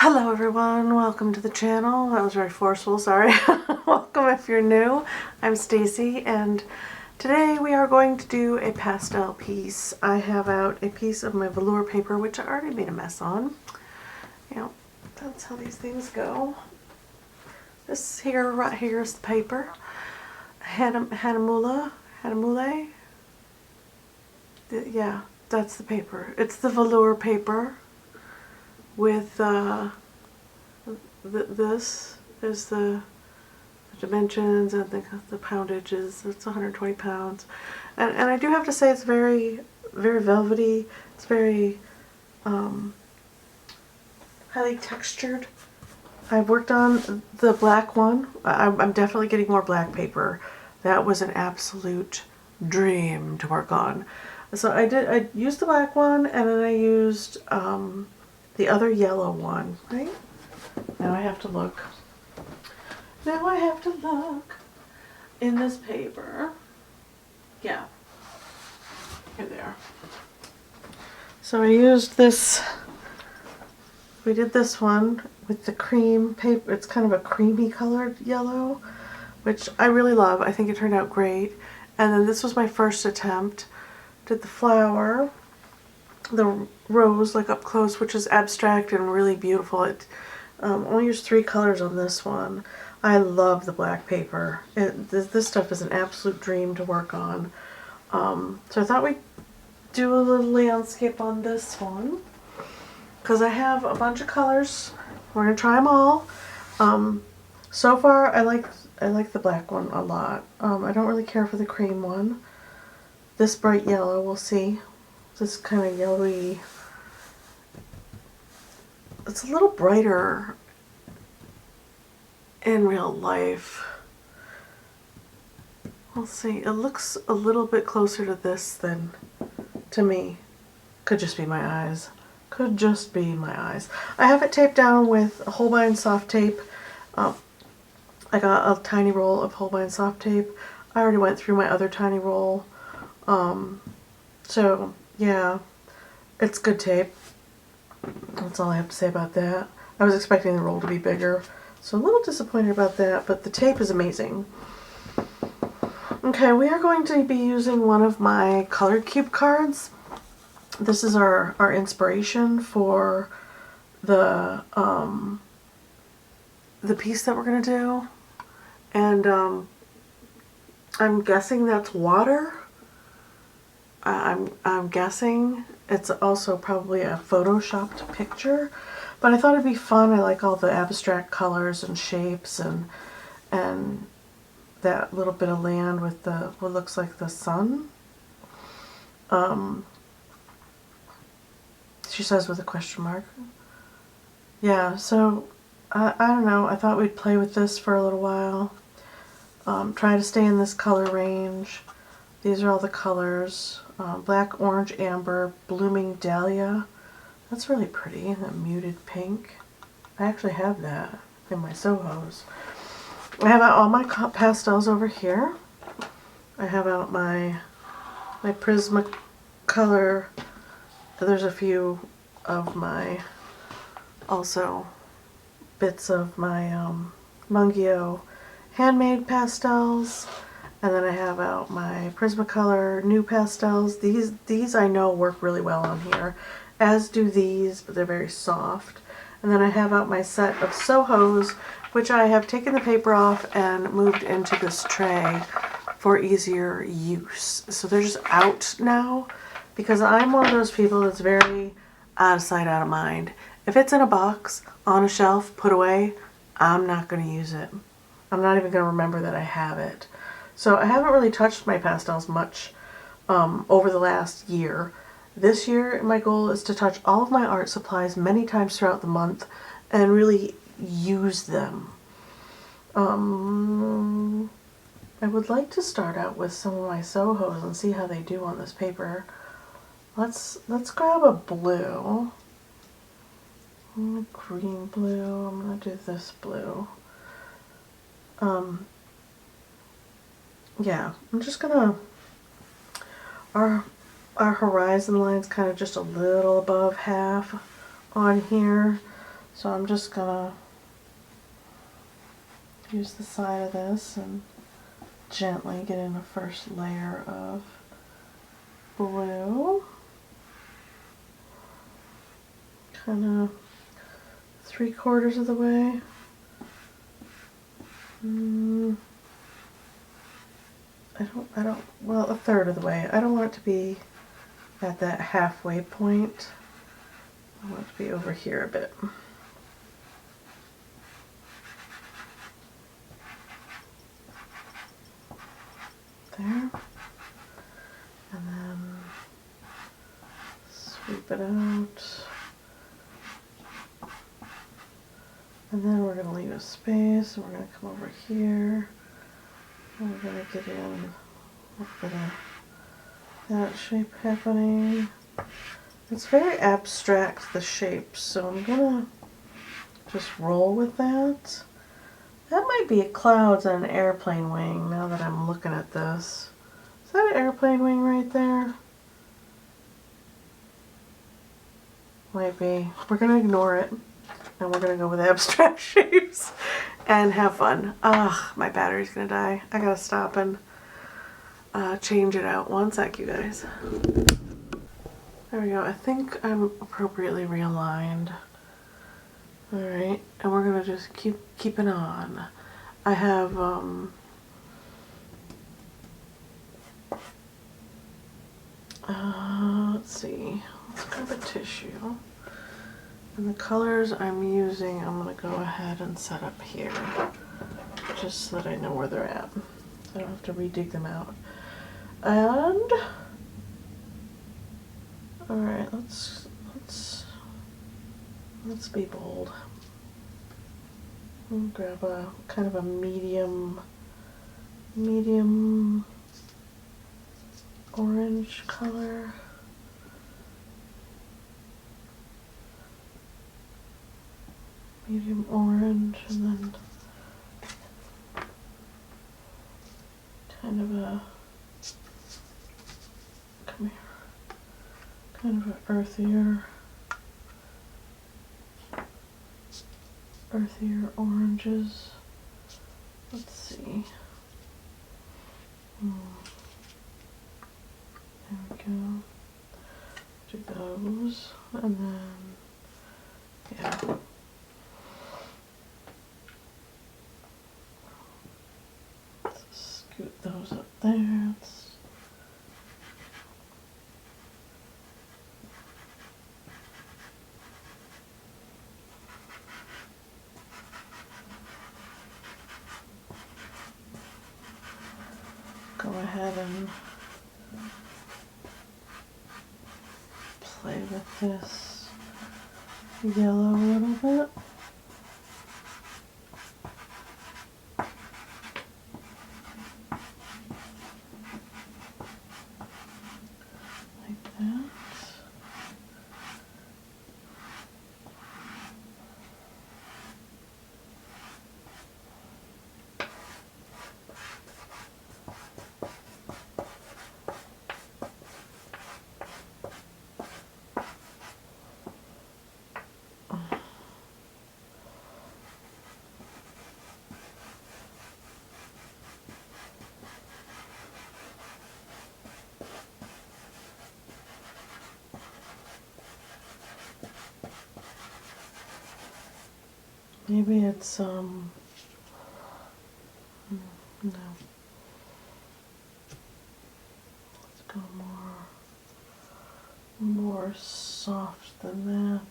Hello everyone, welcome to the channel. That was very forceful, sorry. Welcome if you're new. I'm Stacy and today we are going to do a pastel piece. I have out a piece of my velour paper which I already made a mess on. You know, that's how these things go. This here, right here is the paper. Hahnemuhle. Yeah, that's the paper. It's the velour paper with this is the dimensions and the poundage is, it's 120 pounds. And I do have to say it's very, very velvety. It's very highly textured. I've worked on the black one. I'm definitely getting more black paper. That was an absolute dream to work on. So I used the black one and then I used the other yellow one, right? Now I have to look. Now I have to look in this paper. Yeah. Here they are. So I used this, we did this one with the cream paper. It's kind of a creamy colored yellow, which I really love. I think it turned out great. And then this was my first attempt. Did the flower, the rose like up close, which is abstract and really beautiful. It only used 3 colors on this one. I love the black paper. This stuff is an absolute dream to work on. So I thought we'd do a little landscape on this one because I have a bunch of colors. We're gonna try them all. So far I like the black one a lot. I don't really care for the cream one. This bright yellow, we'll see. This kind of yellowy. It's a little brighter in real life. We'll see. It looks a little bit closer to this than to me. Could just be my eyes. Could just be my eyes. I have it taped down with Holbein soft tape. I got a tiny roll of Holbein soft tape. I already went through my other tiny roll. So yeah, it's good tape. That's all I have to say about that. I was expecting the roll to be bigger, so a little disappointed about that, but the tape is amazing. Okay, we are going to be using one of my colored cube cards. This is our inspiration for the piece that we're going to do. And I'm guessing that's water. I'm guessing it's also probably a photoshopped picture, but I thought it'd be fun. I like all the abstract colors and shapes and that little bit of land with the what looks like the sun. She says with a question mark. Yeah, so I don't know. I thought we'd play with this for a little while. Try to stay in this color range. These are all the colors. Black, orange, amber, blooming dahlia. That's really pretty. That muted pink. I actually have that in my Sohos. I have out all my pastels over here. I have out my Prismacolor. There's a few of my, also bits of my Mungyo Handmade pastels. And then I have out my Prismacolor NuPastels. These I know work really well on here, as do these, but they're very soft. And then I have out my set of Sohos, which I have taken the paper off and moved into this tray for easier use. So they're just out now because I'm one of those people that's very out of sight, out of mind. If it's in a box, on a shelf, put away, I'm not going to use it. I'm not even going to remember that I have it. So I haven't really touched my pastels much over the last year. This year my goal is to touch all of my art supplies many times throughout the month and really use them. I would like to start out with some of my Sohos and see how they do on this paper. Let's grab a blue. Green blue. I'm going to do this blue. Yeah, I'm just gonna, our horizon line's kind of just a little above half on here. So I'm just gonna use the side of this and gently get in the first layer of blue. Kind of 3/4 of the way. Well, 1/3 of the way. I don't want it to be at that halfway point. I want it to be over here a bit. There. And then sweep it out. And then we're going to leave a space, and we're going to come over here. And we're going to get in a little bit of that shape happening. It's very abstract, the shapes, so I'm going to just roll with that. That might be clouds on an airplane wing now that I'm looking at this. Is that an airplane wing right there? Might be. We're going to ignore it. And we're going to go with abstract shapes and have fun. Ugh, my battery's going to die. I got to stop and change it out. One sec, you guys. There we go. I think I'm appropriately realigned. Alright, and we're going to just keep it on. I have let's see. Let's grab a tissue. And the colors I'm using, I'm going to go ahead and set up here, just so that I know where they're at. I don't have to redig them out. And all right, let's be bold. We'll grab a kind of a medium orange color. Medium orange, and then kind of a, come here, kind of an earthier oranges. Let's see. There we go. Do those, and then, yeah. Scoot those up there. Go ahead and play with this yellow a little bit. Maybe it's no. Let's go more soft than that.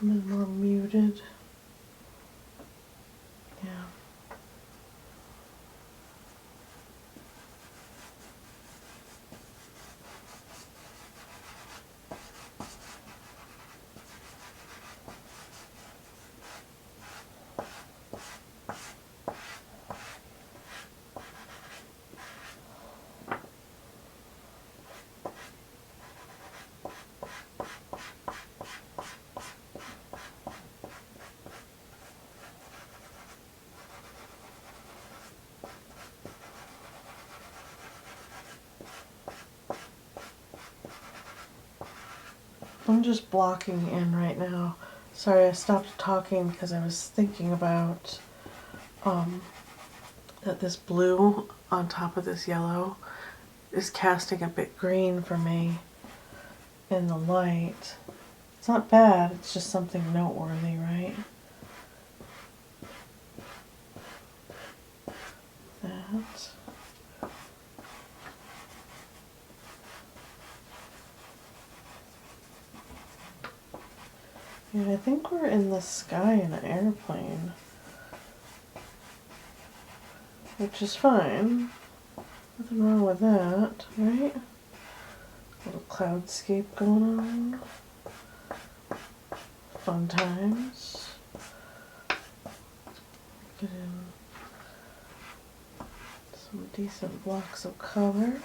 A bit more muted. Yeah. I'm just blocking in right now. Sorry, I stopped talking because I was thinking about that this blue on top of this yellow is casting a bit green for me in the light. It's not bad, it's just something noteworthy, right? That. And I think we're in the sky in an airplane, which is fine. Nothing wrong with that, right? Little cloudscape going on. Fun times. Get in some decent blocks of color.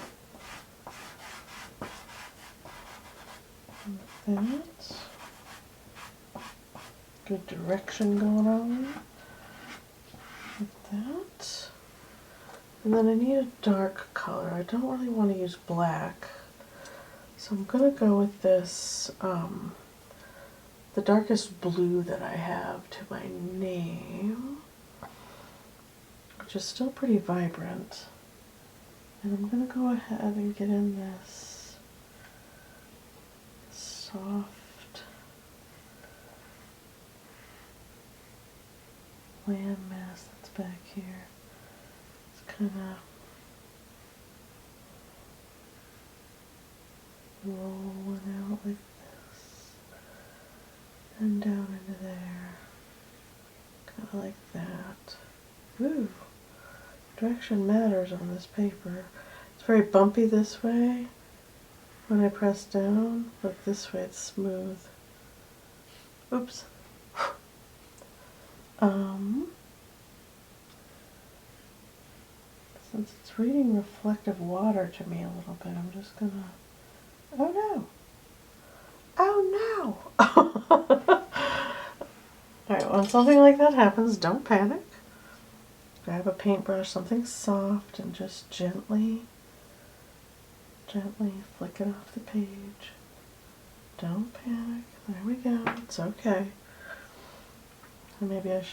Like that. Good direction going on. Like that. And then I need a dark color. I don't really want to use black. So I'm going to go with this, the darkest blue that I have to my name, which is still pretty vibrant. And I'm going to go ahead and get in this soft landmass that's back here. It's kind of rolling out like this and down into there, kind of like that. Ooh, direction matters on this paper. It's very bumpy this way when I press down, but this way it's smooth. Oops. Since it's reading reflective water to me a little bit, I'm just gonna, oh no! Oh no! Alright, when something like that happens, don't panic. Grab a paintbrush, something soft, and just gently flick it off the page. Don't panic. There we go. It's okay. And maybe I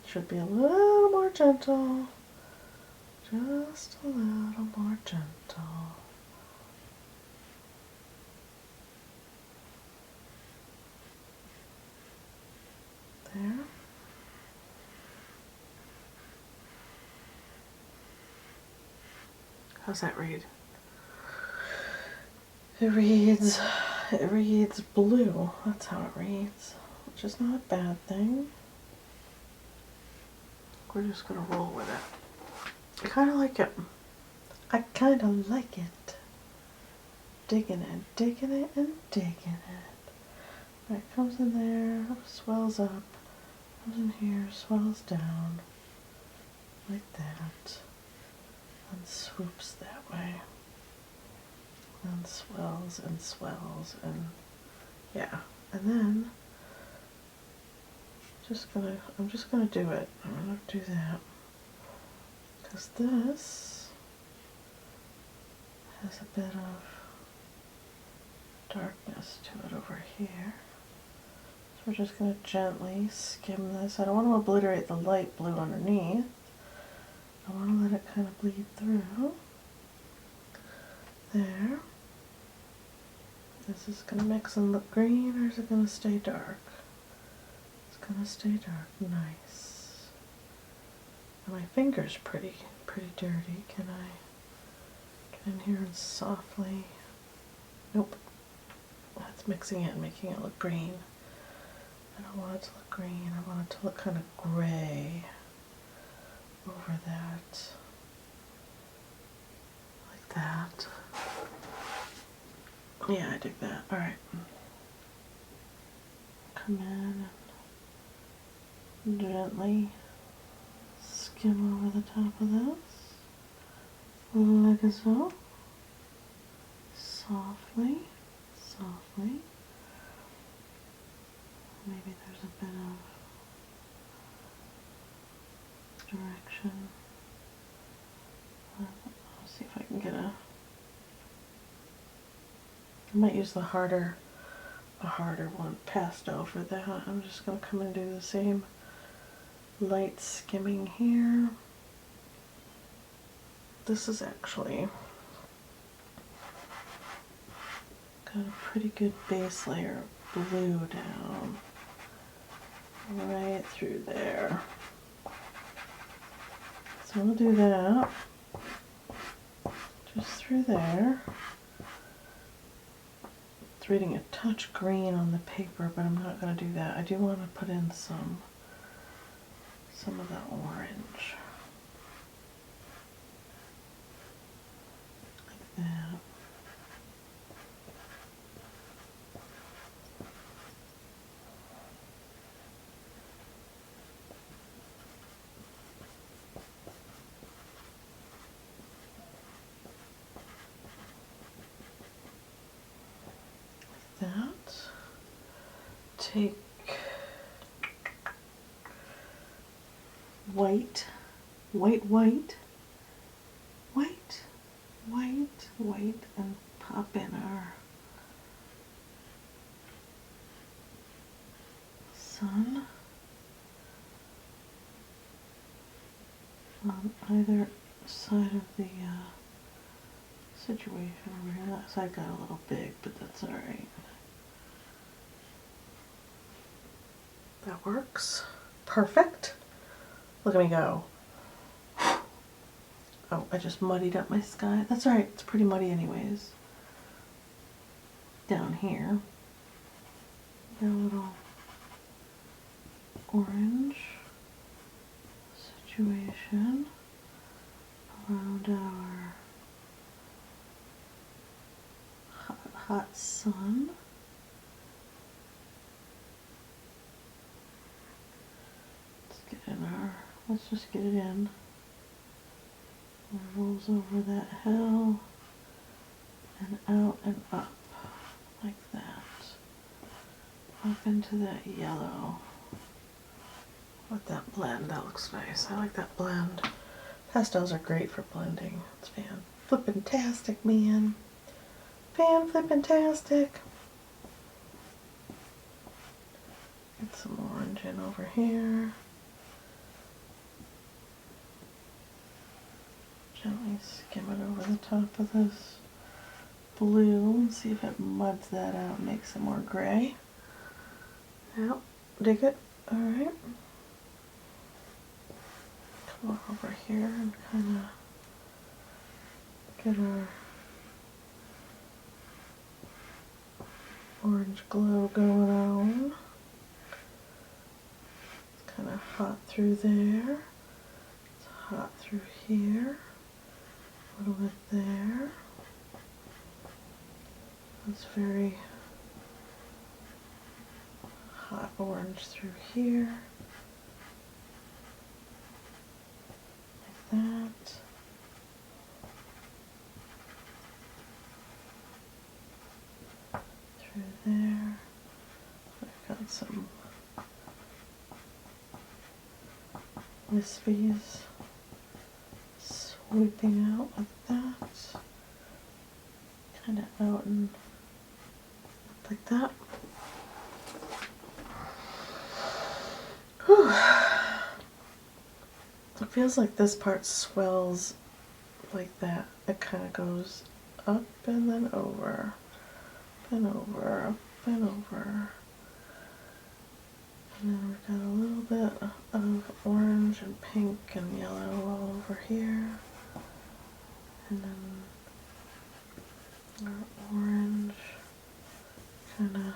should be a little more gentle. Just a little more gentle. There. How's that read? It reads blue. That's how it reads, which is not a bad thing. We're just gonna roll with it. I kind of like it. I kind of like it. Digging it, digging it, and digging it. It comes in there, swells up, comes in here, swells down, like that, and swoops that way, and swells, and yeah, and then I'm just gonna do it. I'm gonna do that because this has a bit of darkness to it over here. So we're just going to gently skim this. I don't want to obliterate the light blue underneath. I want to let it kind of bleed through. There. Is this going to mix and look green, or is it going to stay dark? It's going to stay dark. Nice. And my finger's pretty dirty. Can I get in here and softly... Nope. That's mixing it and making it look green. I don't want it to look green. I want it to look kind of gray over that. Like that. Yeah, I dig that. Alright. Come in and gently skim over the top of this. Like so. Softly. Softly. Maybe there's a bit of direction. I'll see if I can get a... I might use the harder a harder one, pastel for that. I'm just going to come and do the same light skimming here. This is actually got a pretty good base layer of blue down right through there. So we'll do that just through there. It's reading a touch green on the paper, but I'm not going to do that. I do want to put in some of that orange. Like that. Take white, and pop in our sun on either side of the situation over here. That side got a little big, but that's alright. That works. Perfect. Look at me go. Oh, I just muddied up my sky. That's alright, it's pretty muddy anyways. Down here, got a little orange situation around our hot sun. Let's just get it in. It rolls over that hill and out and up like that. Up into that yellow. With that blend, that looks nice. I like that blend. Pastels are great for blending. It's fan-flippin-tastic, man. Fan-flippin-tastic. Get some orange in over here. Gently skim it over the top of this blue and see if it muds that out and makes it more gray. Yep, dig it. Alright. Come on over here and kind of get our orange glow going on. It's kind of hot through there. It's hot through here. A little bit there. It's very hot orange through here. Like that. Through there. I've got some wispies sweeping out like that, kind of out and up like that. Whew. It feels like this part swells like that. It kind of goes up and then over, and over, up and over. And then we've got a little bit of orange and pink and yellow all over here. And then our orange kind of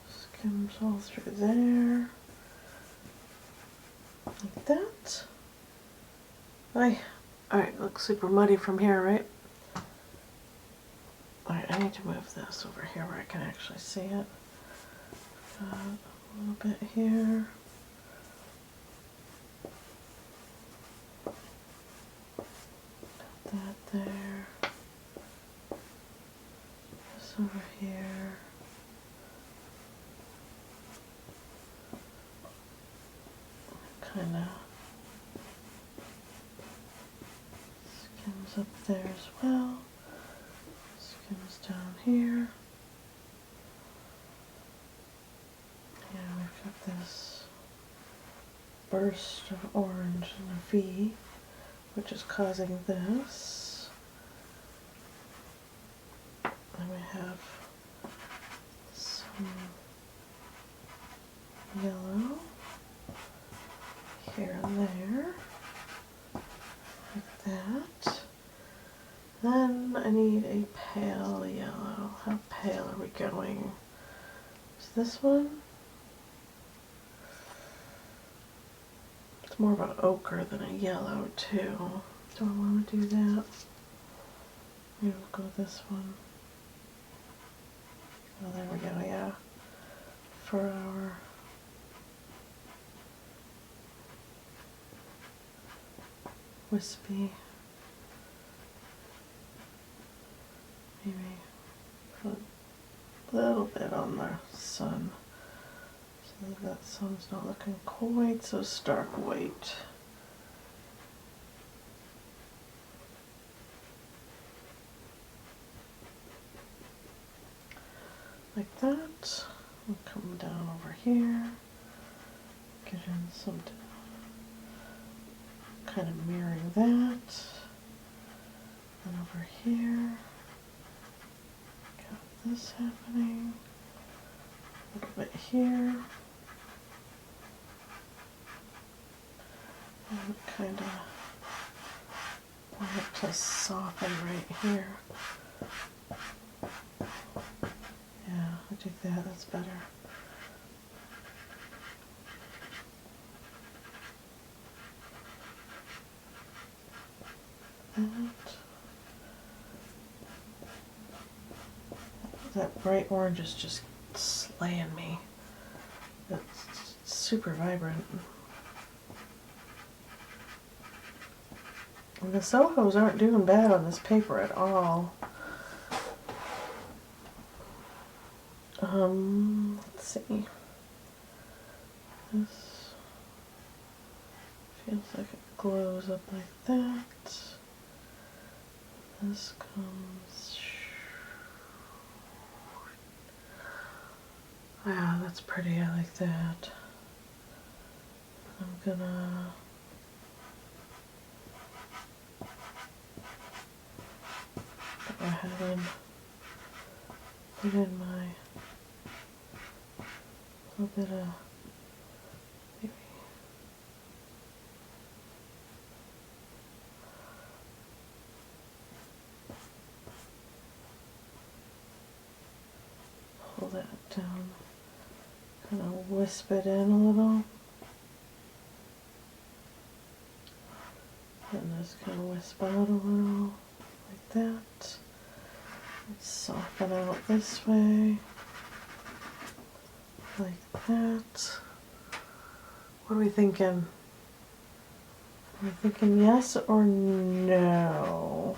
skims all through there. Like that. Alright, looks super muddy from here, right? Alright, I need to move this over here where I can actually see it. Got a little bit here. Got that there. This over here. Kind of skims up there as well. Skim here. And we've got this burst of orange in a V, which is causing this. And we have some yellow here and there, like that. Then I need a pale yellow. How pale are we going? Is this one? It's more of an ochre than a yellow too. Do I want to do that? Maybe we'll go with this one. Oh, there we go, yeah. For our wispy, maybe put a little bit on the sun so that sun's not looking quite so stark white. Like that. We'll come down over here, get in some kind of mirroring that. And over here, got this happening. A little bit here. And kind of want it to soften right here. Yeah, I think that's better. That bright orange is just slaying me. It's super vibrant. And the Sohos aren't doing bad on this paper at all. Let's see. This feels like it glows up like that. This comes. Wow, that's pretty. I like that. I'm gonna go ahead and put in my little bit of maybe pull that down, kind of wisp it in a little, and just kind of wisp out a little like that. Let's soften out this way. Like that. What are we thinking? Are we thinking yes or no?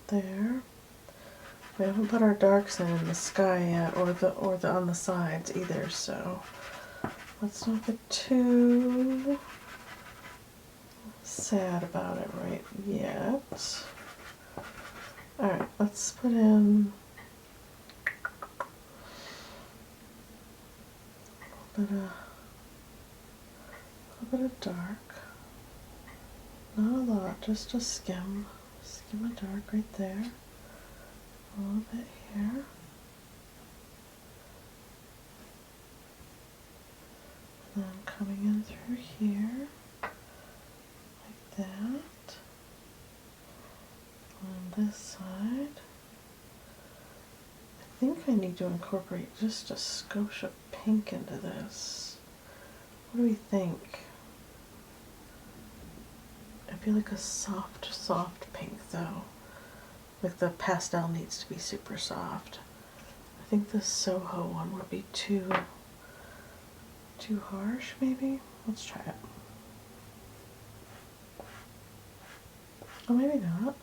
There. We haven't put our darks in the sky yet, or the on the sides either. So let's not get too sad about it right yet. All right, let's put in a little bit of dark. Not a lot, just a skim of dark right there. A little bit here. And then coming in through here, like that. On this side, I think I need to incorporate just a skosh of pink into this. What do we think? I feel like a soft pink though. Like the pastel needs to be super soft. I think the Soho one would be too harsh maybe. Let's try it. Oh, maybe not.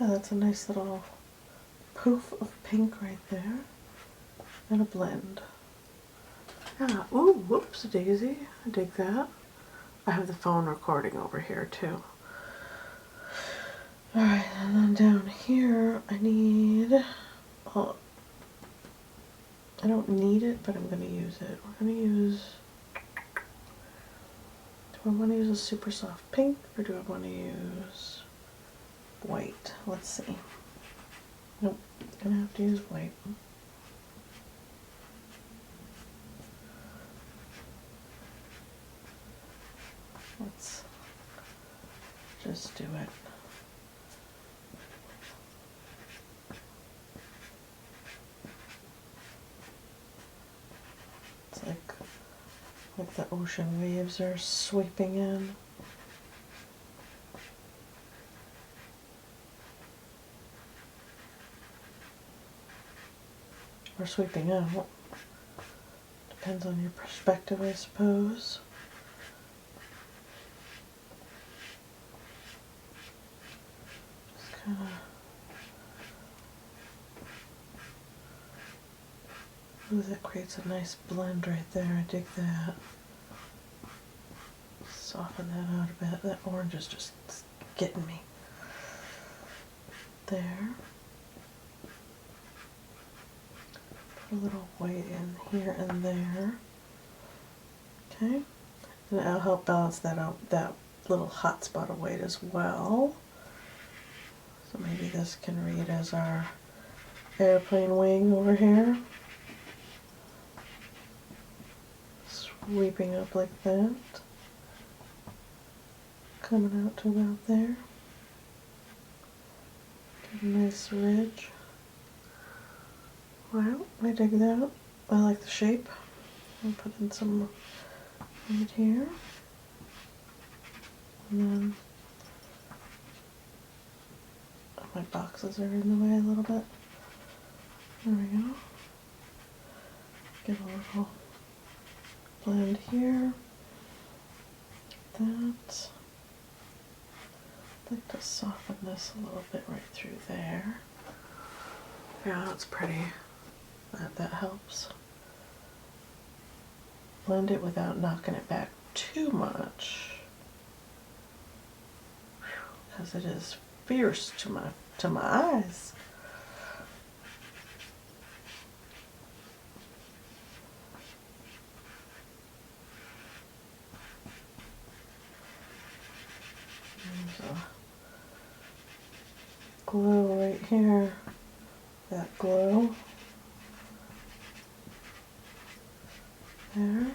Yeah, that's a nice little poof of pink right there. And a blend. Yeah, ooh, whoops daisy. I dig that. I have the phone recording over here too. Alright, and then down here I need but I'm going to use it. We're going to use, do I want to use a super soft pink or do I want to use white? Let's see. Nope, going to have to use white. Let's just do it. It's like the ocean waves are sweeping in. Or sweeping out. Depends on your perspective, I suppose. Just kind of. Ooh, that creates a nice blend right there. I dig that. Soften that out a bit. That orange is just getting me. There. Put a little white in here and there. Okay. And that'll help balance that out, that little hot spot of white as well. So maybe this can read as our airplane wing over here. Sweeping up like that. Coming out to about there. Get a nice ridge. Well, I dig that. I like the shape. I'll put in some right here. And then my boxes are in the way a little bit. There we go. Get a little blend here. That. I'd like to soften this a little bit right through there. Yeah, that's pretty. That helps. Blend it without knocking it back too much, because it is fierce to my eyes. There's a glow right here. That glow. There.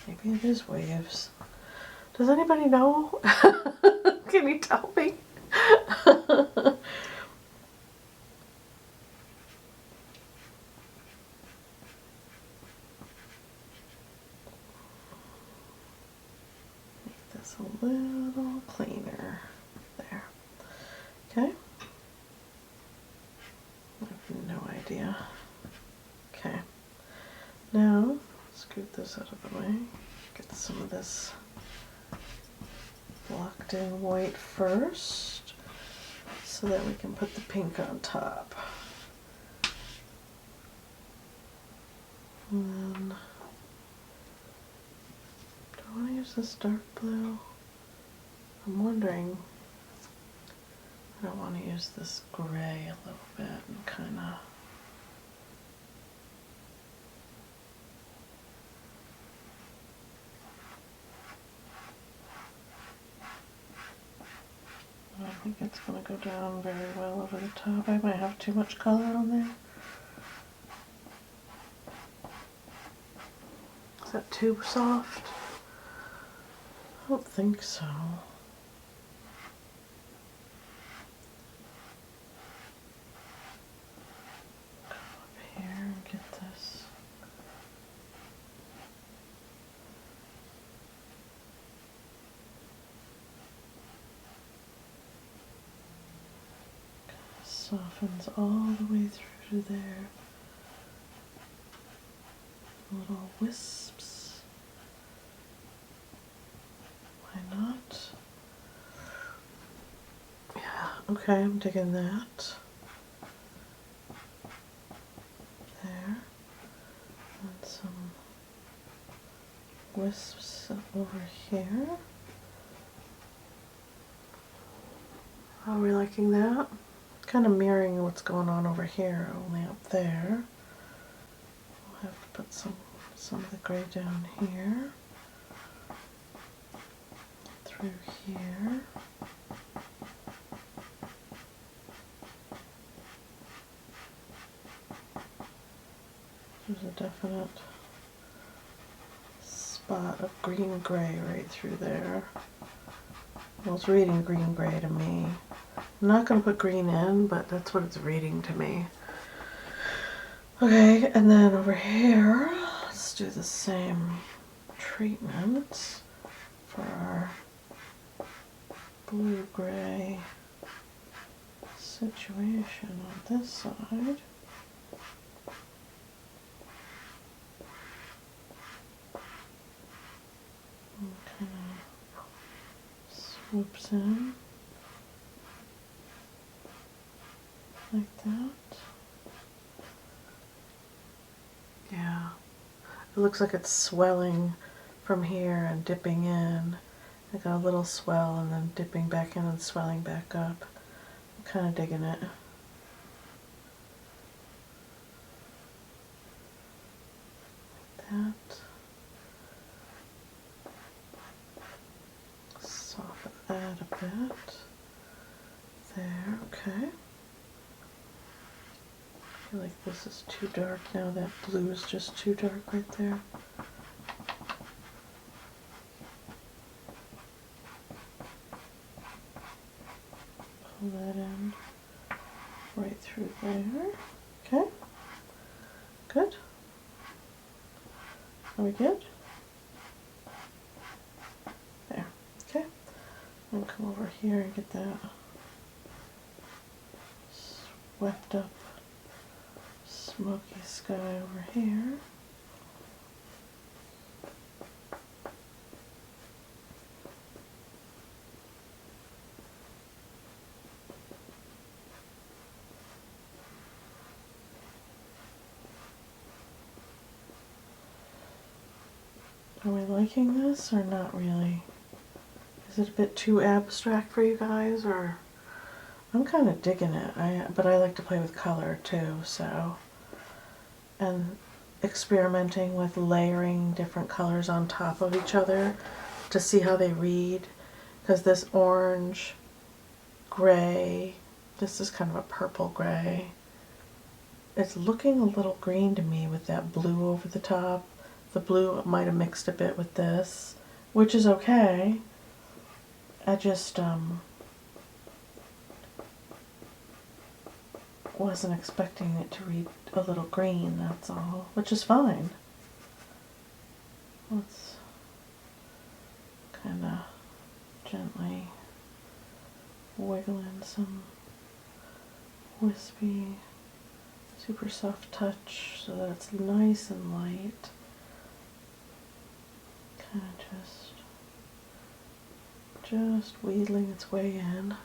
Maybe it is waves. Does anybody know? Can you tell me? Make this a little cleaner. There. Okay. I have no idea. Okay. Now, scoot this out of the way. Get some of this blocked in white first, so that we can put the pink on top. And then, do I want to use this dark blue? I'm wondering. I don't want to use this gray a little bit and kind of. I don't think it's going to go down very well over the top. I might have too much color on there. Is that too soft? I don't think so. Come up here and get this. Softens all the way through to there. Little wisps. Why not? Yeah, okay, I'm digging that. There. And some wisps over here. Are we liking that? kind of mirroring what's going on over here, only up there. We'll have to put some of the gray down here, through here. There's a definite spot of green-gray right through there. Well, it's reading green-gray to me. I'm not going to put green in, but that's what it's reading to me. Okay, and then over here, let's do the same treatment for our blue-gray situation on this side. And kind of swoops in like that. Yeah, it looks like it's swelling from here and dipping in. I got a little swell and then dipping back in and swelling back up. I'm kind of digging it. Like that. Soften that a bit. There, okay. I feel like this is too dark now. That blue is just too dark right there. Pull that in right through there. Okay. Good. Are we good? There. Okay. I'm gonna come over here and get that swept up smoky sky over here. Are we liking this or not really? Is it a bit too abstract for you guys, or? I'm kind of digging it, but I like to play with color too, so. And experimenting with layering different colors on top of each other to see how they read. Because this orange, gray, this is kind of a purple gray. It's looking a little green to me with that blue over the top. The blue might have mixed a bit with this, which is okay. I just wasn't expecting it to read a little green, that's all, which is fine. Let's kind of gently wiggle in some wispy, super soft touch so that it's nice and light. Kind of just wheedling its way in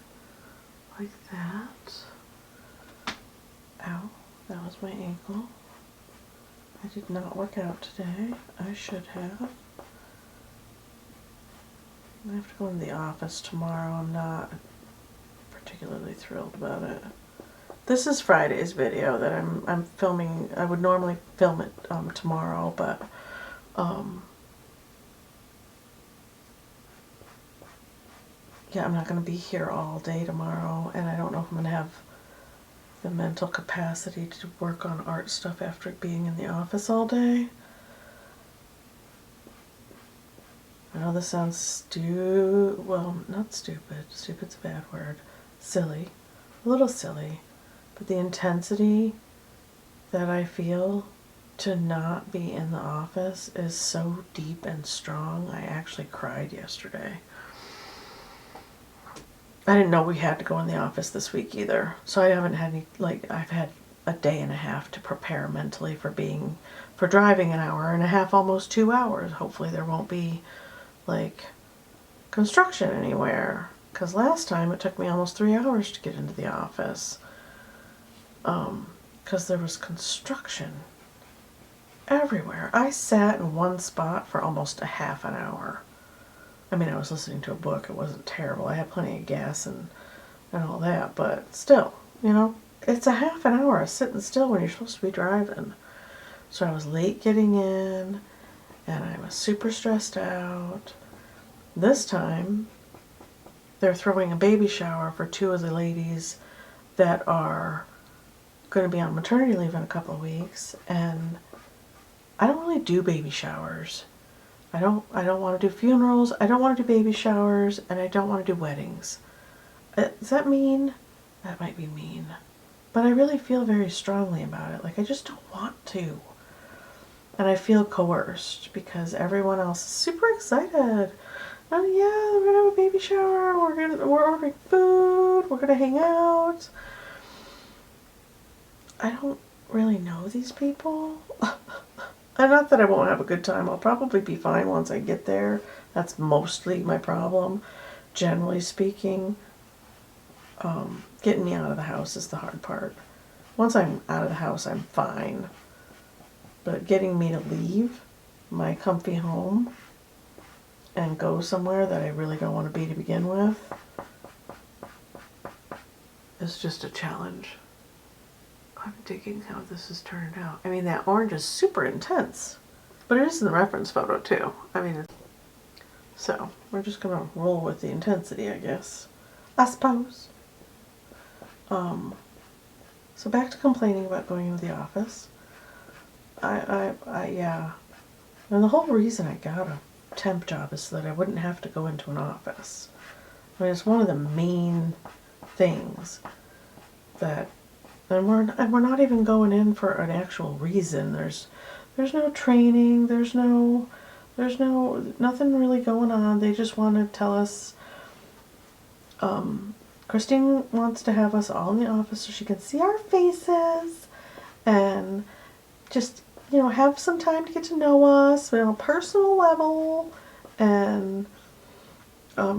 like that. Ow, that was my ankle. I did not work out today. I should have. I have to go into the office tomorrow. I'm not particularly thrilled about it. This is Friday's video that I'm filming. I would normally film it tomorrow, but yeah, I'm not going to be here all day tomorrow, and I don't know if I'm going to have the mental capacity to work on art stuff after being in the office all day. I know this sounds well, not stupid. Stupid's a bad word. Silly. A little silly. But the intensity that I feel to not be in the office is so deep and strong. I actually cried yesterday. I didn't know we had to go in the office this week either. So I haven't had any, I've had a day and a half to prepare mentally for driving an hour and a half, almost 2 hours. Hopefully there won't be, construction anywhere. Because last time it took me almost 3 hours to get into the office. Because there was construction everywhere. I sat in one spot for almost a half an hour. I mean, I was listening to a book. It wasn't terrible. I had plenty of gas and all that, but still, you know? It's a half an hour of sitting still when you're supposed to be driving. So I was late getting in, and I was super stressed out. This time, they're throwing a baby shower for 2 of the ladies that are going to be on maternity leave in a couple of weeks, and I don't really do baby showers. I don't want to do funerals, I don't want to do baby showers, and I don't want to do weddings. Does that mean? That might be mean. But I really feel very strongly about it. Like, I just don't want to. And I feel coerced because everyone else is super excited. Oh yeah, we're gonna have a baby shower, we're ordering food, we're gonna hang out. I don't really know these people. And not that I won't have a good time. I'll probably be fine once I get there. That's mostly my problem. Generally speaking, getting me out of the house is the hard part. Once I'm out of the house, I'm fine. But getting me to leave my comfy home and go somewhere that I really don't want to be to begin with is just a challenge. I'm digging how this has turned out. I mean, that orange is super intense, but it is in the reference photo too. I mean, so we're just gonna roll with the intensity, I guess. I suppose. So back to complaining about going into the office. Yeah. And the whole reason I got a temp job is so that I wouldn't have to go into an office. I mean, it's one of the main things that, and we're not even going in for an actual reason. There's no training. There's nothing really going on. They just want to tell us. Christine wants to have us all in the office so she can see our faces and just, you know, have some time to get to know us on a personal level and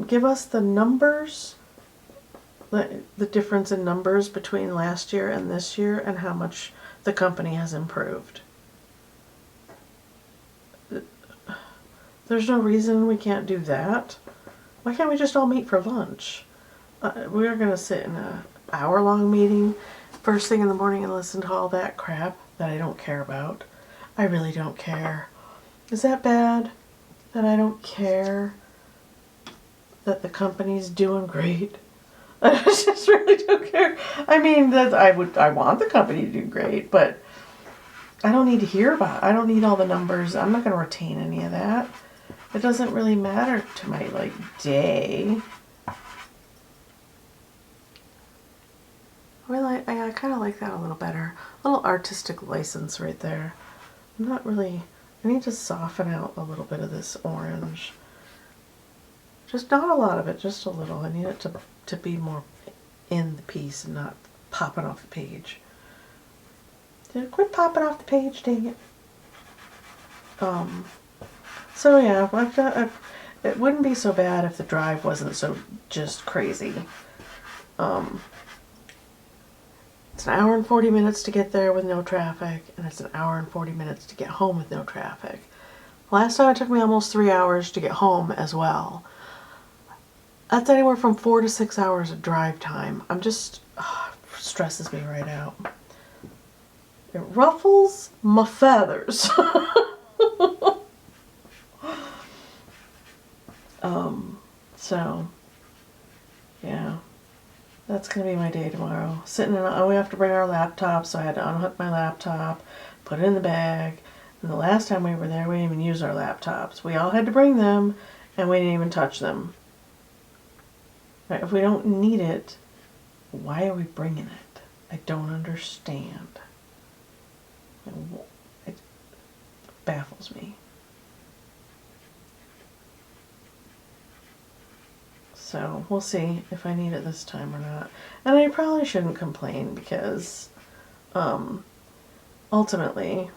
give us the numbers, the difference in numbers between last year and this year and how much the company has improved. There's no reason we can't do that. Why can't we just all meet for lunch? We are going to sit in an hour-long meeting first thing in the morning and listen to all that crap that I don't care about. I really don't care. Is that bad? That I don't care that the company's doing great? I just really don't care. I mean, that I want the company to do great, but I don't need to hear about it. I don't need all the numbers. I'm not going to retain any of that. It doesn't really matter to my day. I kind of like that a little better. A little artistic license right there. I'm not really, I need to soften out a little bit of this orange. Just not a lot of it, just a little. I need it to be more in the piece and not popping off the page. Quit popping off the page, dang it. So yeah, it wouldn't be so bad if the drive wasn't so just crazy. It's an hour and 40 minutes to get there with no traffic, and it's an hour and 40 minutes to get home with no traffic. Last time it took me almost 3 hours to get home as well. That's anywhere from 4 to 6 hours of drive time. Stresses me right out. It ruffles my feathers. So, yeah. That's going to be my day tomorrow. We have to bring our laptop, so I had to unhook my laptop, put it in the bag. And the last time we were there, we didn't even use our laptops. We all had to bring them, and we didn't even touch them. Right, if we don't need it, why are we bringing it? I don't understand. It baffles me. So we'll see if I need it this time or not. And I probably shouldn't complain because ultimately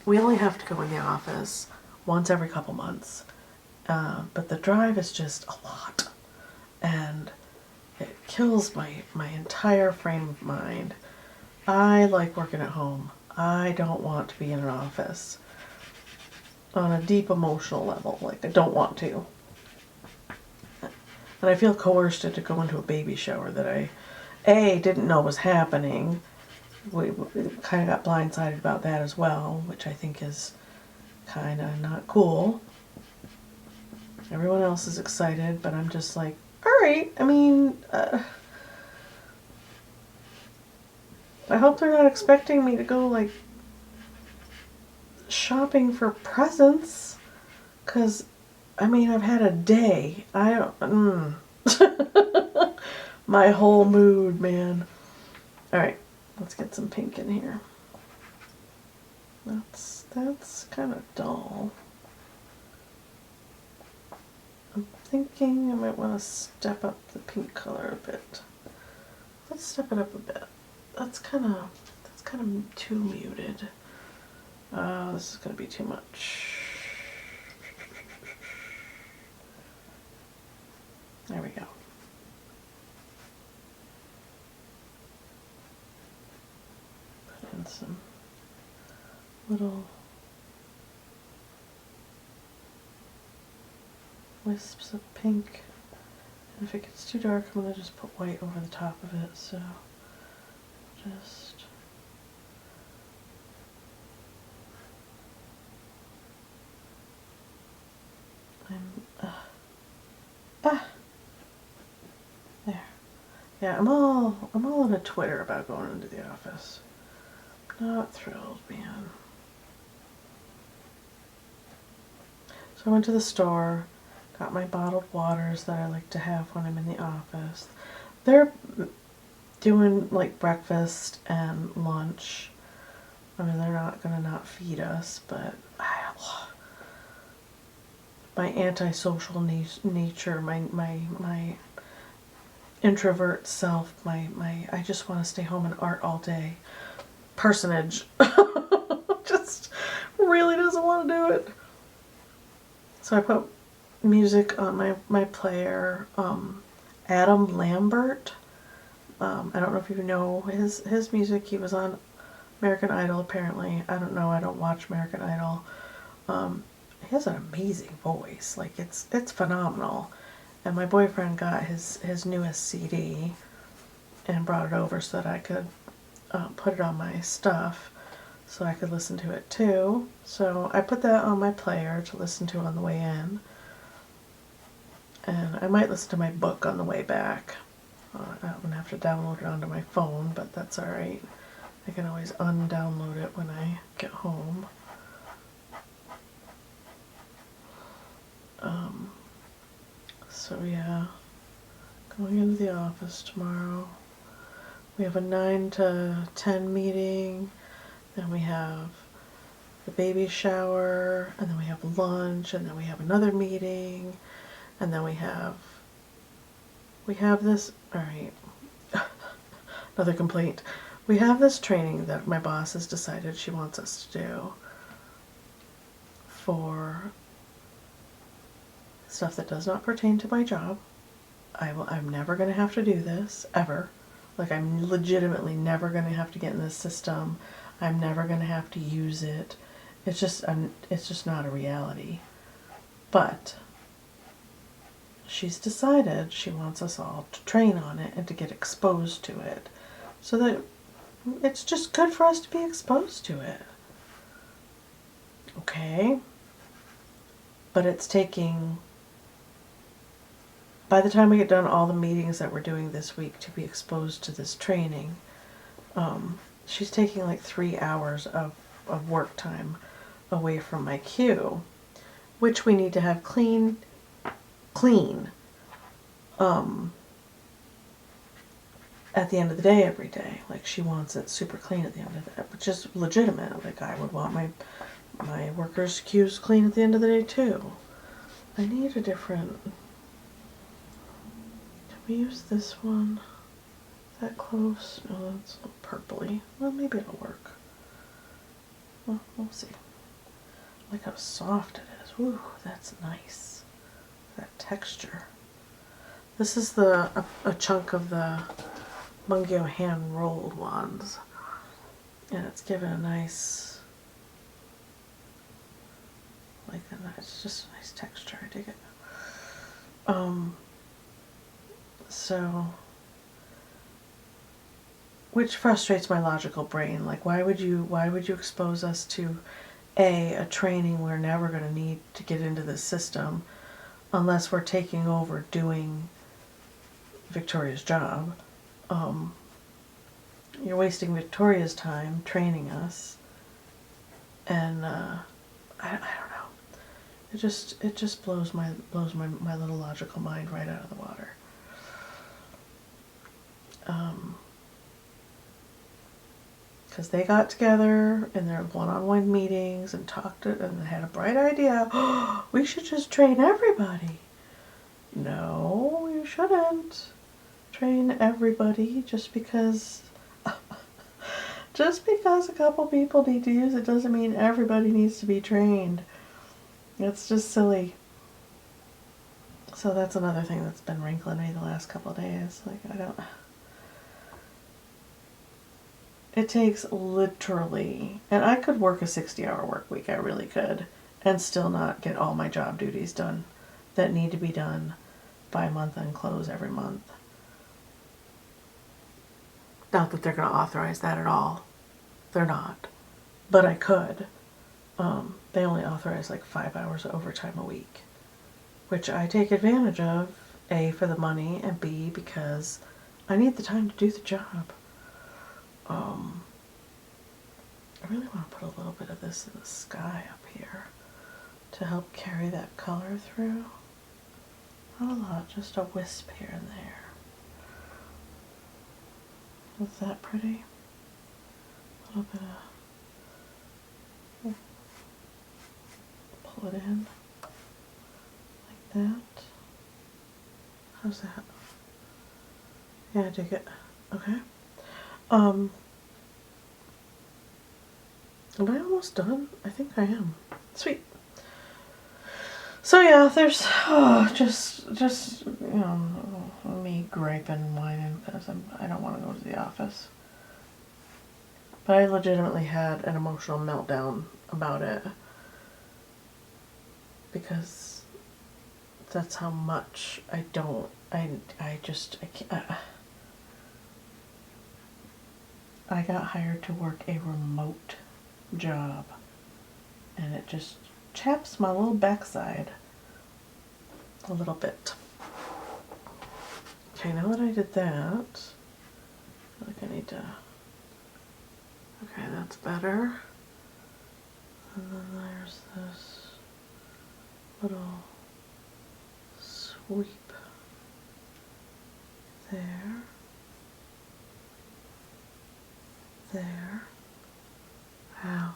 we only have to go in the office once every couple months. But the drive is just a lot. And it kills my entire frame of mind. I like working at home. I don't want to be in an office on a deep emotional level. Like, I don't want to. And I feel coerced to go into a baby shower that didn't know was happening. We kind of got blindsided about that as well, which I think is kind of not cool. Everyone else is excited, but I'm just like, all right. I mean, I hope they're not expecting me to go like shopping for presents, because I mean, I've had a day. I don't. My whole mood, man. All right, let's get some pink in here. That's kind of dull. I'm thinking I might want to step up the pink color a bit. Let's step it up a bit. That's kind of too muted. This is going to be too much. There we go. Put in some little wisps of pink. And if it gets too dark, I'm going to just put white over the top of it. So just there. Yeah, I'm all on a Twitter about going into the office. Not thrilled, man. So I went to the store, got my bottled waters that I like to have when I'm in the office. They're doing like breakfast and lunch. I mean, they're not gonna not feed us, but my antisocial nature, my introvert self, I just want to stay home and art all day personage just really doesn't want to do it. So I put music on my player. Adam Lambert. I don't know if you know his music. He was on American Idol apparently. I don't know. I don't watch American Idol. He has an amazing voice. Like it's phenomenal. And my boyfriend got his newest CD and brought it over so that I could put it on my stuff so I could listen to it too. So I put that on my player to listen to on the way in. And I might listen to my book on the way back. I'm going to have to download it onto my phone, but that's alright. I can always undownload it when I get home. So yeah, going into the office tomorrow. We have a 9 to 10 meeting, then we have the baby shower, and then we have lunch, and then we have another meeting, and then we have this, alright, another complaint. We have this training that my boss has decided she wants us to do for stuff that does not pertain to my job. I'm never going to have to do this, ever. Like, I'm legitimately never going to have to get in this system. I'm never going to have to use it. It's just not a reality. But she's decided she wants us all to train on it and to get exposed to it. So that it's just good for us to be exposed to it. Okay? But it's taking... By the time we get done all the meetings that we're doing this week to be exposed to this training, she's taking like 3 hours of work time away from my queue, which we need to have clean, at the end of the day every day. Like, she wants it super clean at the end of the day, which is legitimate. Like, I would want my workers' queues clean at the end of the day too. I need a different... We use this one. Is that close? No, that's a little purpley. Well, maybe it'll work. Well, we'll see. Look how soft it is. Ooh, that's nice. That texture. This is a chunk of the Mungyo hand rolled ones, and it's given a nice, it's just a nice texture. I dig it. So which frustrates my logical brain. Like, why would you expose us to a training we're never going to need to get into this system unless we're taking over doing Victoria's job. You're wasting Victoria's time training us, and I don't know. It just blows my little logical mind right out of the water. Because they got together in their one-on-one meetings and talked it, and they had a bright idea. Oh, we should just train everybody. No, you shouldn't train everybody just because a couple people need to use it doesn't mean everybody needs to be trained. It's just silly. So that's another thing that's been wrinkling me the last couple of days. Like, it takes literally, and I could work a 60-hour work week, I really could, and still not get all my job duties done that need to be done by month-end close every month. Not that they're going to authorize that at all. They're not. But I could. They only authorize like 5 hours of overtime a week, which I take advantage of, A, for the money, and B, because I need the time to do the job. I really want to put a little bit of this in the sky up here to help carry that color through. Not a lot, just a wisp here and there. Is that pretty? A little bit of, pull it in like that. How's that? Yeah, I dig it. Okay. Am I almost done? I think I am. Sweet. So yeah, there's just you know, me griping and whining because I don't want to go to the office. But I legitimately had an emotional meltdown about it because that's how much I can't. I got hired to work a remote job, and it just chaps my little backside a little bit. Okay, now that I did that, I feel like I need to, okay, that's better. And then there's this little sweep there, there. Wow,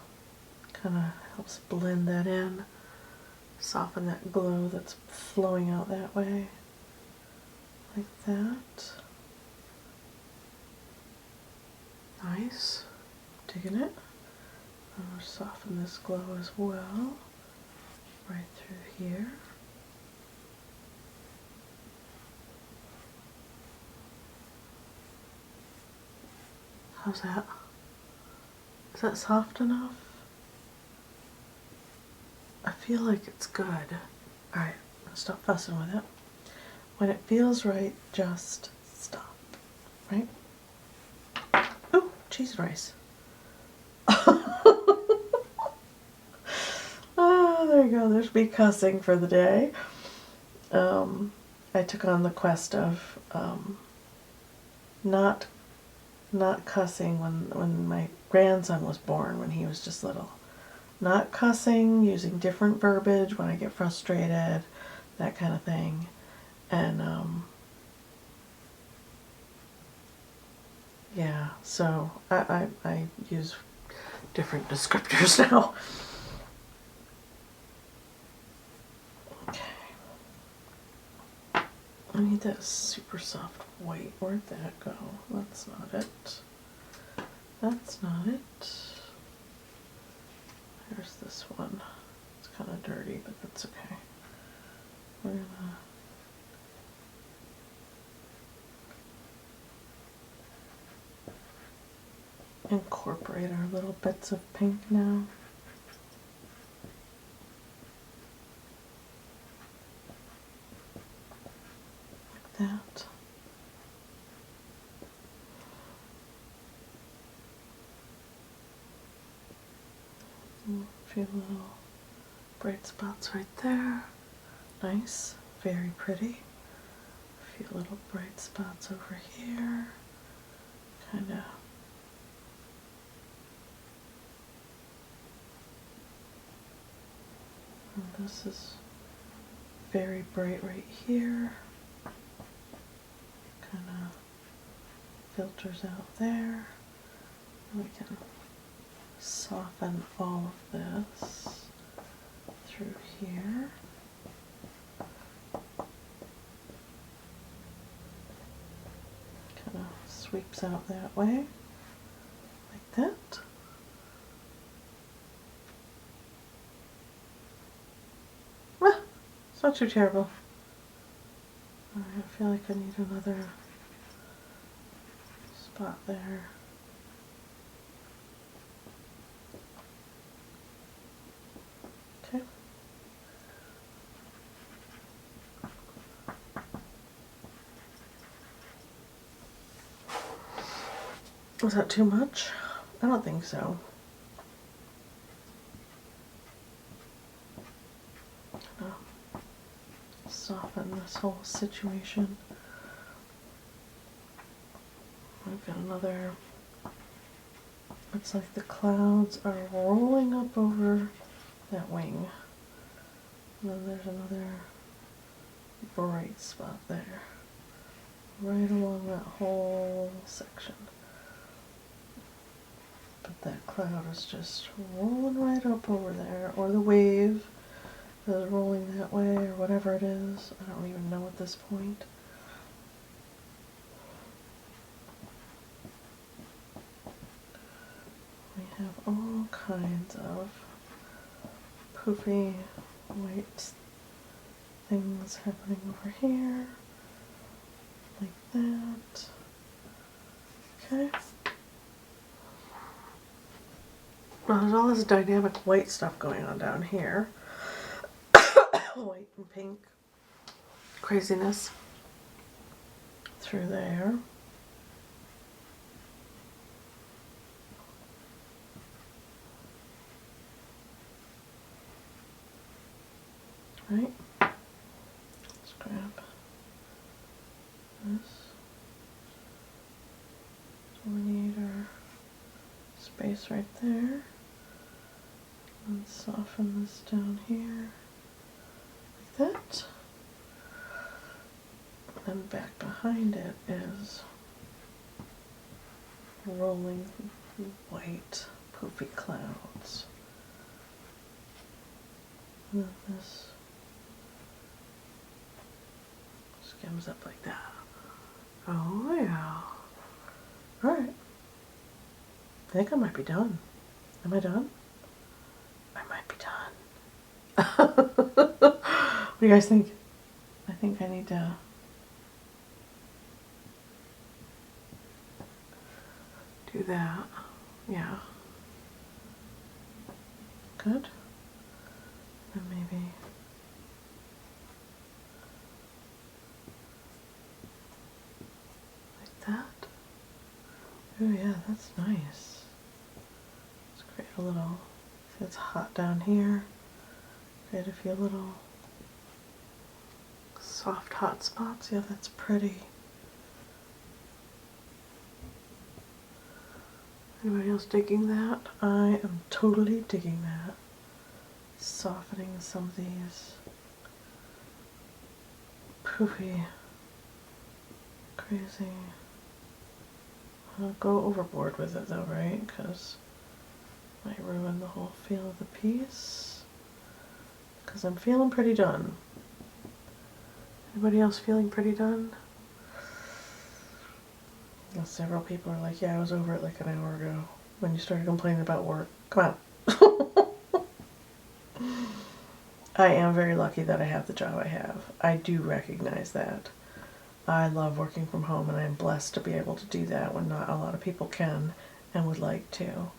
kind of helps blend that in, soften that glow that's flowing out that way, like that. Nice, digging it. I'm going to soften this glow as well, right through here. How's that? Is that soft enough? I feel like it's good. Alright, stop fussing with it. When it feels right, just stop. Right? Oh, cheese and rice. Oh, there you go. There's me cussing for the day. I took on the quest of not cussing when my grandson was born, when he was just little. Not cussing, using different verbiage when I get frustrated, that kind of thing. And yeah, so I use different descriptors now. Okay. I need that super soft white. Where'd that go? That's not it. That's not it. There's this one. It's kind of dirty, but that's okay. We're gonna incorporate our little bits of pink now. Like that. few little bright spots right there. Nice, very pretty. A few little bright spots over here. Kind of and this is very bright right here. Kind of filters out there. And we can soften all of this through here. Kind of sweeps out that way, like that. Ah, it's not too terrible. I feel like I need another spot there. Okay. Was that too much? I don't think so. Soften this whole situation. I've got another, looks like the clouds are rolling up over that wing. And then there's another bright spot there, right along that whole section. But that cloud is just rolling right up over there, or the wave is rolling that way, or whatever it is. I don't even know at this point. We have all kinds of poofy white things happening over here, like that. Okay. Well, there's all this dynamic white stuff going on down here. White and pink craziness through there. Right. Let's grab this. So we need our space right there. And soften this down here. That, and back behind it is rolling white poofy clouds. And then this skims up like that. Oh yeah. Alright. I think I might be done. Am I done? I might be done. What do you guys think? I think I need to do that. Yeah. Good. And maybe like that. Oh yeah, that's nice. Let's create a little, it's hot down here. Create a few little soft hot spots. Yeah, that's pretty. Anybody else digging that? I am totally digging that. Softening some of these poofy, crazy. I'll go overboard with it though, right? Because it might ruin the whole feel of the piece. Because I'm feeling pretty done. Anybody else feeling pretty done? Well, several people are like, yeah, I was over it like an hour ago when you started complaining about work. Come on. I am very lucky that I have the job I have. I do recognize that. I love working from home, and I am blessed to be able to do that when not a lot of people can and would like to.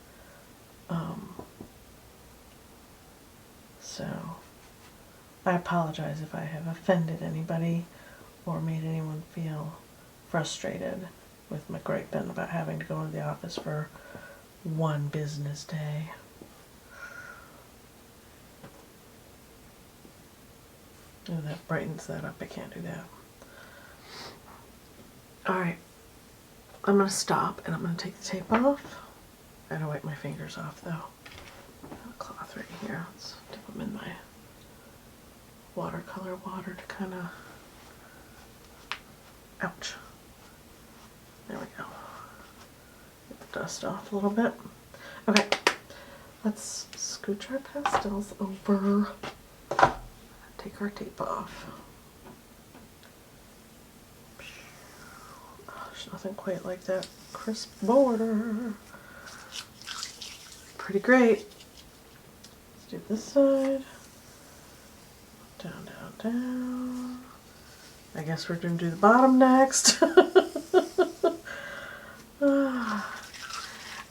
So I apologize if I have offended anybody or made anyone feel frustrated with my griping about having to go into the office for one business day. And that brightens that up. I can't do that. Alright, I'm going to stop and I'm going to take the tape off. I gotta wipe my fingers off though. I have a cloth right here. Let's dip them in my watercolor water to kind of, ouch. There we go. Get the dust off a little bit. Okay, let's scooch our pastels over. Take our tape off. Oh, there's nothing quite like that crisp border. Pretty great. Let's do this side. Down, down, down. I guess we're going to do the bottom next.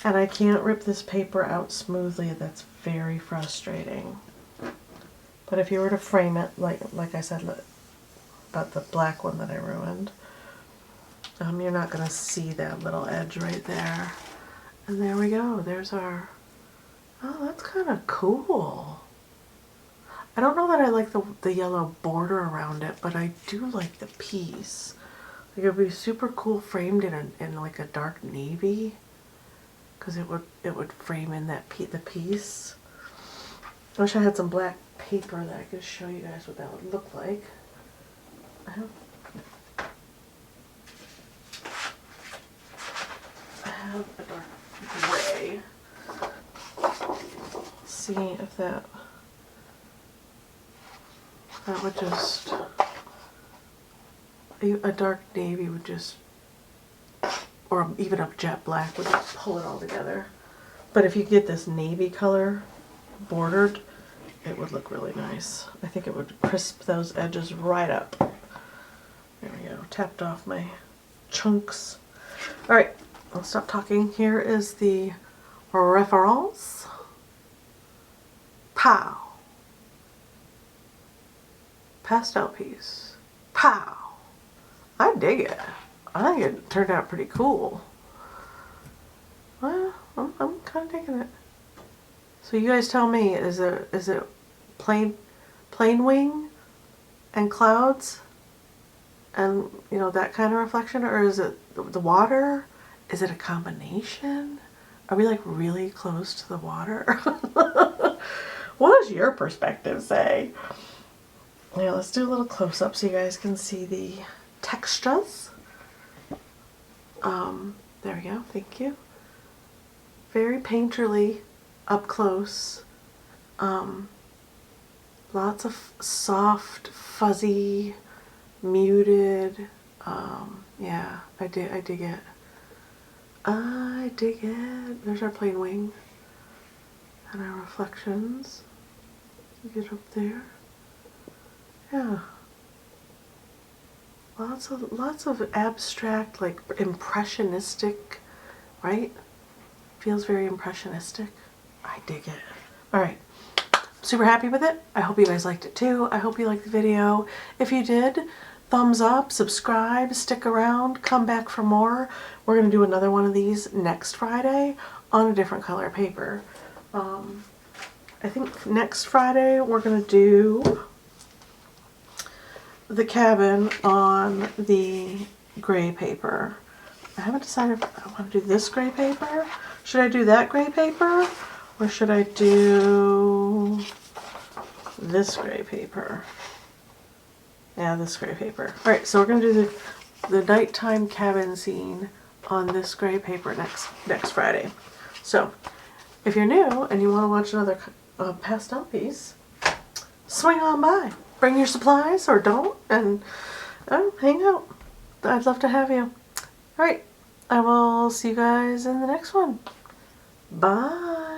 And I can't rip this paper out smoothly. That's very frustrating. But if you were to frame it, like I said about the black one that I ruined, you're not going to see that little edge right there. And there we go. There's our... Oh, that's kind of cool. I don't know that I like the yellow border around it, but I do like the piece. Like, it would be super cool framed in like a dark navy, because it would frame in that the piece. I wish I had some black paper that I could show you guys what that would look like. I have a dark gray. See if that would just, a dark navy would just, or even a jet black would just pull it all together. But if you get this navy color bordered, it would look really nice. I think it would crisp those edges right up. There we go, tapped off my chunks. All right, I'll stop talking. Here is the reference. Pow. Pastel piece. Pow. I dig it. I think it turned out pretty cool. Well, I'm kind of digging it. So you guys tell me, is it plain wing and clouds and, you know, that kind of reflection, or is it the water? Is it a combination? Are we like really close to the water? What does your perspective say? Yeah, let's do a little close-up so you guys can see the textures. There we go, thank you. Very painterly up close. Lots of soft, fuzzy, muted. Yeah, I dig it. I dig it. There's our plain wing and our reflections. Get up there. Yeah. Lots of abstract, like impressionistic, right? Feels very impressionistic. I dig it. All right. Super happy with it. I hope you guys liked it too. I hope you liked the video. If you did, thumbs up, subscribe, stick around, come back for more. We're going to do another one of these next Friday on a different color paper. I think next Friday we're going to do the cabin on the gray paper. I haven't decided if I want to do this gray paper. Should I do that gray paper? Or should I do this gray paper? Yeah, this gray paper. Alright, so we're going to do the nighttime cabin scene on this gray paper next Friday. So, if you're new and you want to watch another pastel piece, swing on by. Bring your supplies or don't, and hang out. I'd love to have you. Alright, I will see you guys in the next one. Bye.